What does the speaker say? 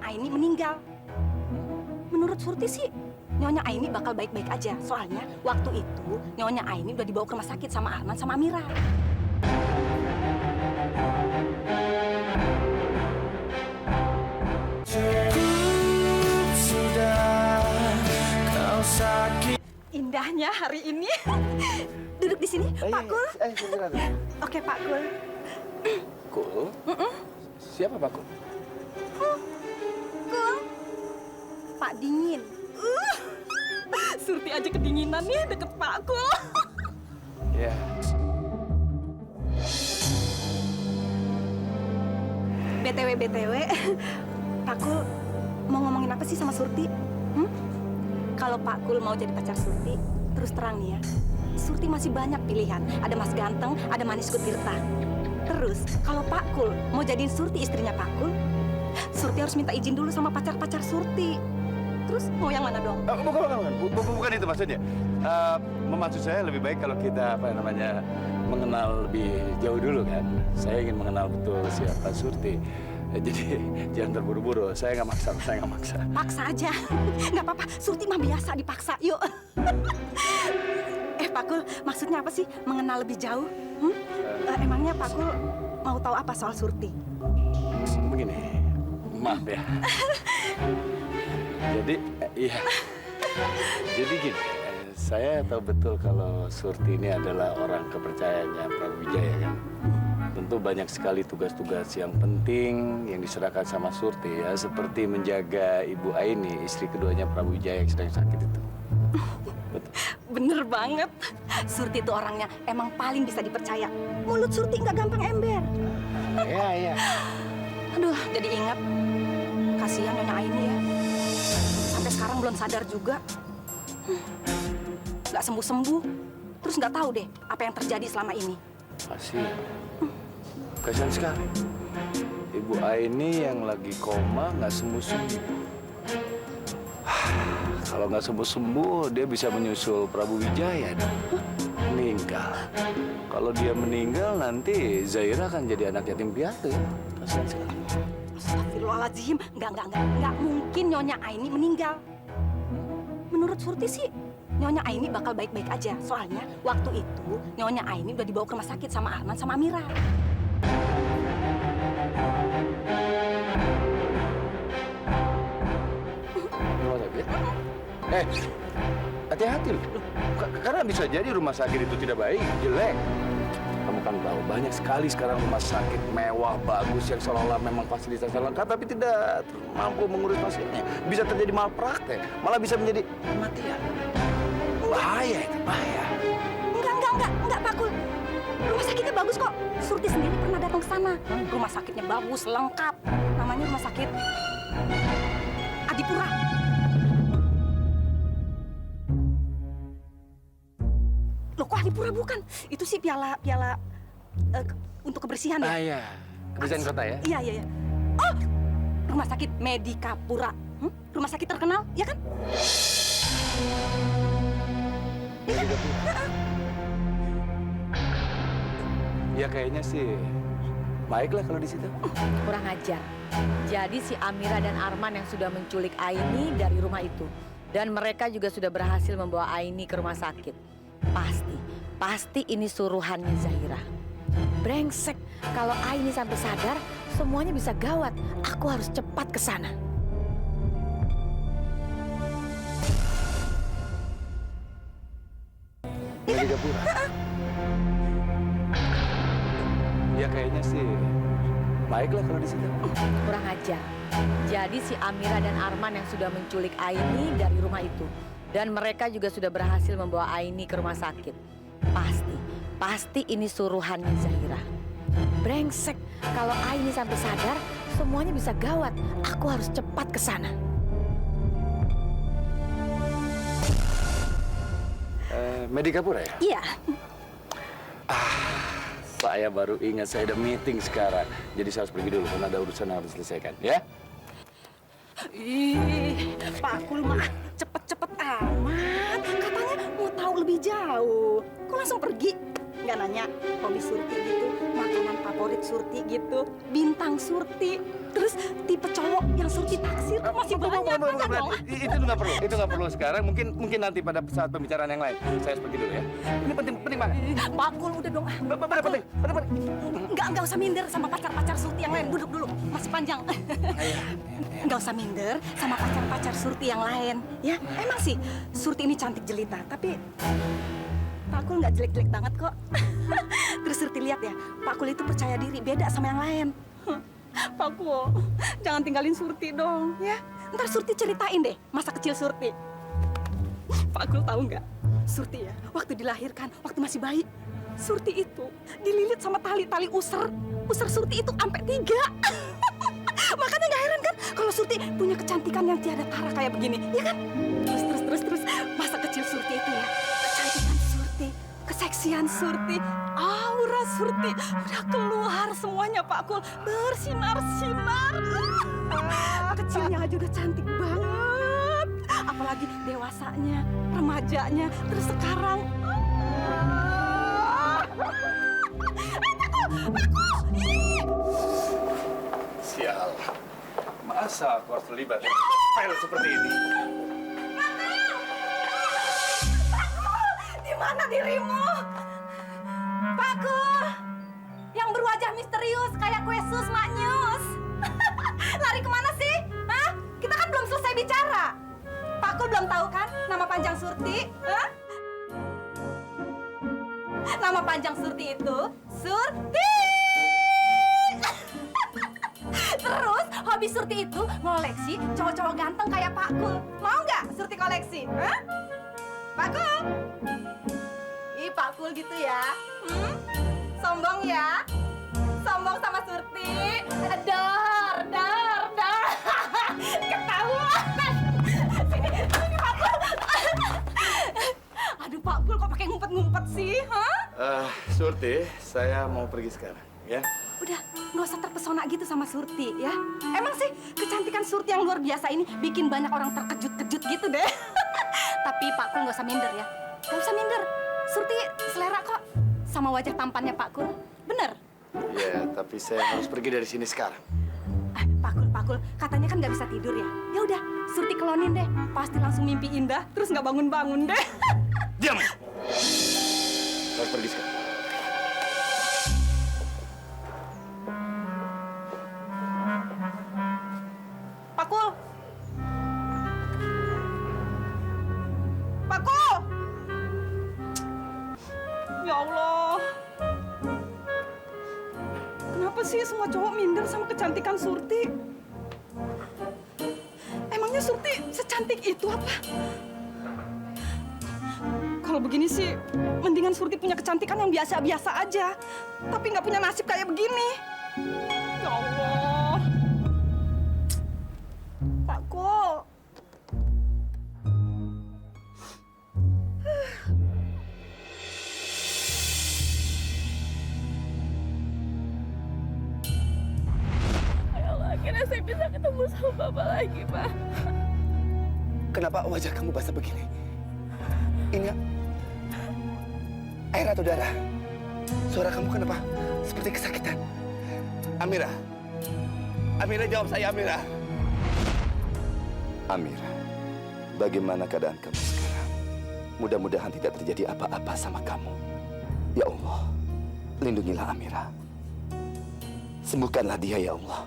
Aini meninggal. Menurut Surti sih, Nyonya Aini bakal baik-baik aja. Soalnya waktu itu Nyonya Aini udah dibawa ke rumah sakit sama Arman sama Amira. Indahnya hari ini. Duduk di sini, Pak Kul. Oke, Pak Kul. Kul? Siapa Pak Kul? Kul. Pak Dingin. Surti aja kedinginan nih deket Pak Kul. Ya. BTW, Pak Kul mau ngomongin apa sih sama Surti? Kalau Pak Kul mau jadi pacar Surti, terus terang nih ya, Surti masih banyak pilihan. Ada Mas Ganteng, ada Manis Kutirta. Terus, kalau Pak Kul mau jadiin Surti istrinya Pak Kul, Surti harus minta izin dulu sama pacar-pacar Surti. Terus mau yang mana dong? Bukan itu maksudnya. Maksud saya lebih baik kalau kita mengenal lebih jauh dulu kan. Saya ingin mengenal betul siapa Surti. Jadi jangan terburu-buru. Saya nggak maksa. Paksa aja, nggak apa-apa. Surti mah biasa dipaksa. Yuk. Pak Kul, maksudnya apa sih mengenal lebih jauh? Emangnya Pak Kul mau tahu apa soal Surti? Begini, maaf ya. Jadi gini, saya tahu betul kalau Surti ini adalah orang kepercayaannya Prabu Wijaya kan. Tentu banyak sekali tugas-tugas yang penting yang diserahkan sama Surti ya, seperti menjaga Ibu Aini, istri keduanya Prabu Wijaya yang sedang sakit itu. Betul. Bener banget. Surti itu orangnya emang paling bisa dipercaya. Mulut Surti nggak gampang ember. Iya. Aduh, jadi ingat. Kasihan Nyonya Aini ya. Sampai sekarang belum sadar juga. Nggak sembuh-sembuh. Terus nggak tahu deh apa yang terjadi selama ini. Kasihan sekali. Ibu Aini yang lagi koma nggak sembuh-sembuh. Kalau nggak sembuh-sembuh, dia bisa menyusul Prabu Wijaya dong. Meninggal. Kalau dia meninggal, nanti Zaira akan jadi anak yatim piatu ya. Kasihan sekali. Astagfirullahaladzim. Nggak mungkin Nyonya Aini meninggal. Menurut Surti sih, Nyonya Aini bakal baik-baik aja. Soalnya waktu itu Nyonya Aini udah dibawa ke rumah sakit sama Arman sama Amira. Rumah sakit? Hati-hati loh. Karena bisa jadi rumah sakit itu tidak baik, jelek. Kamu kan tahu, banyak sekali sekarang rumah sakit mewah, bagus, yang seolah-olah memang fasilitasnya lengkap, tapi tidak mampu mengurus pasiennya. Bisa terjadi malpraktek, malah bisa menjadi kematian. Bahaya itu, bahaya. Enggak, Pak Kul. Rumah sakitnya bagus kok. Surti sendiri pernah datang ke sana. Rumah sakitnya bagus, lengkap. Namanya Rumah Sakit Adipura. Loh, kok Adipura bukan? Itu sih piala untuk kebersihan ya? Iya. Kebersihan kota ya? Iya. Oh, Rumah Sakit Medikapura. Rumah sakit terkenal, ya kan? Ya kayaknya sih baiklah kalau di situ. Kurang ajar. Jadi si Amira dan Arman yang sudah menculik Aini dari rumah itu. Dan mereka juga sudah berhasil membawa Aini ke rumah sakit. Pasti ini suruhannya Zahira. Brengsek, kalau Aini sampai sadar, semuanya bisa gawat. Aku harus cepat ke sana. Medikapura. Ya kayaknya sih baiklah kalau di situ. Kurang ajar. Jadi si Amira dan Arman yang sudah menculik Aini dari rumah itu. Dan mereka juga sudah berhasil membawa Aini ke rumah sakit. Pasti ini suruhannya Zahira. Brengsek, kalau Aini sampai sadar, semuanya bisa gawat. Aku harus cepat ke sana. Medikapura ya? Iya. Saya baru ingat saya ada meeting sekarang. Jadi saya harus pergi dulu karena ada urusan yang harus diselesaikan, ya? Ih, Pak Kul mah cepet-cepet amat. Katanya mau tahu lebih jauh. Kok langsung pergi? nggak nanya hobi Surti gitu, makanan favorit Surti gitu, bintang Surti, terus tipe cowok yang Surti taksir masih banyak aja dong. Itu nggak perlu sekarang. Mungkin nanti pada saat pembicaraan yang lain. Saya harus pergi dulu ya. Ini penting banget. Pakul udah dong. Penting. Nggak usah minder sama pacar-pacar Surti yang lain. Duduk dulu, masih panjang. Nggak usah minder sama pacar-pacar Surti yang lain. Ya, emang sih Surti ini cantik jelita, tapi Pakul nggak jelek-jelek banget kok. Terus Surti lihat ya, Pakul itu percaya diri, beda sama yang lain. Pakul, jangan tinggalin Surti dong, ya. Ntar Surti ceritain deh masa kecil Surti. Pakul tahu nggak? Surti ya, waktu dilahirkan, waktu masih bayi, Surti itu dililit sama tali user. User Surti itu sampai 3. Makanya nggak heran kan kalau Surti punya kecantikan yang tiada tara kayak begini, ya kan? Terus masa kecil Surti itu ya, kecantikan Surti, keseksian Surti, aura Surti udah keluar semuanya Pakul, bersinar-sinar. Kecilnya aja udah cantik banget, apalagi dewasanya, remajanya, terus sekarang. Pakul! Sial. Masa aku harus terlibat dengan spell seperti ini? Di mana dirimu? Pakul! Yang berwajah misterius kayak kue sus maknyus. Lari kemana sih? Hah? Kita kan belum selesai bicara. Pakul belum tahu kan nama panjang Surti? Hah? Nama panjang Surti itu Surti. Terus hobi Surti itu ngoleksi cowok-cowok ganteng kayak Pakul. Mau nggak Surti koleksi? Hah? Pakul? Ih, Pakul gitu ya? Sombong ya? Sombong sama Surti? Dar. Ketahuan. Sini Pakul. Aduh, Pakul kok pakai ngumpet-ngumpet sih, hah? Surti, saya mau pergi sekarang, ya. Udah, nggak usah terpesona gitu sama Surti, ya. Emang sih kecantikan Surti yang luar biasa ini bikin banyak orang terkejut-kejut gitu deh. Tapi Pakul nggak usah minder ya. Nggak usah minder. Surti selera kok sama wajah tampannya Pakul. Bener? Ya, tapi saya harus pergi dari sini sekarang. Pakul, katanya kan nggak bisa tidur ya. Ya udah, Surti kelonin deh. Pasti langsung mimpi indah, terus nggak bangun-bangun deh. Diam! Saya harus pergi sekarang. Pakul! Ya Allah. Kenapa sih semua cowok minder sama kecantikan Surti? Emangnya Surti secantik itu apa? Kalau begini sih, mendingan Surti punya kecantikan yang biasa-biasa aja. Tapi nggak punya nasib kayak begini. Ya Allah. Pakul. Akhirnya saya bisa ketemu sama Bapak lagi, Pak. Kenapa wajah kamu basah begini? Ini air atau darah? Suara kamu kenapa seperti kesakitan? Amira, jawab saya, Amira. Amira, bagaimana keadaan kamu sekarang? Mudah-mudahan tidak terjadi apa-apa sama kamu. Ya Allah, lindungilah Amira. Sembuhkanlah dia, ya Allah.